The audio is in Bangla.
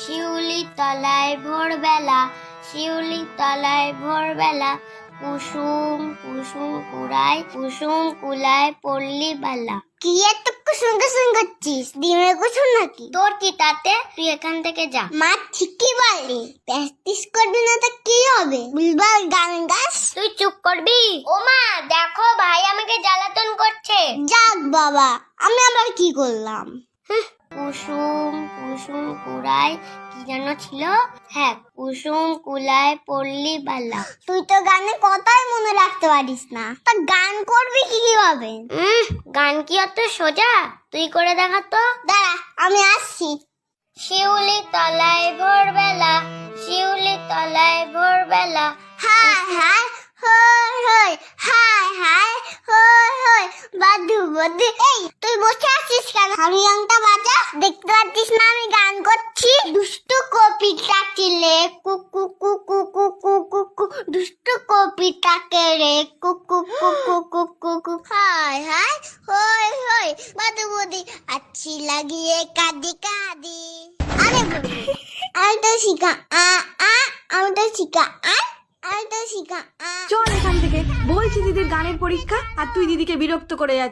শিউলি তলায় ভোরবেলা, শিউলি তলায় ভোরবেলা, কুসুম কুসুম কুড়ায়, কুসুম কুলায় পল্লী বেলা। কি এত কুসুম কুসুম করছিস? ডিমের কুসুম নাকি? তোর কি তাতে? তুই এখান থেকে যা। মা ঠিকই বললি, প্র্যাকটিস করবি না তো কি হবে? বুলবুল গান গাস। তুই চুপ করবি? ও মা দেখো, ভাই আমাকে জ্বালাতন করছে। যাক বাবা, আমি আবার কি করলাম? কুসুম কুসুম কুড়ায়, কি যেন ছিল? হ্যাঁ, কুসুম কুলায় পল্লী বেলা। তুই তো গানের কথাই মনে রাখতে পারিস না, তা গান করবি কিভাবে? গান কি অত সোজা? তুই করে দেখা তো। দাঁড়া, আমি আসছি। শিউলি তলায় ভোরবেলা, শিউলি তলায় ভোরবেলা, হায় হায় হই হই, হায় হায় হই হই, বাদু বাদু। এই তুই বসে আছিস কেন? হারিয়াংটা বাজা, দেখতে পাচ্ছিস না আমি গান করছি? দুষ্টু কপিটাকে রে কুকু কুকু কুকু কুকু, দুষ্টু কপিটাকে রে কুকু কুকু কুকু কুকু, হায় হায় হই হই, বাদু বাদু, আচ্ছি লাগিয়ে কাঁদি কাঁদি। আরে আমি তো শিখা আমি তো শিখা আমি তো শিখা। চল এখান থেকে, বলছি দিদির গানের পরীক্ষা আর তুই দিদিকে বিরক্ত করে যাচ্ছিস।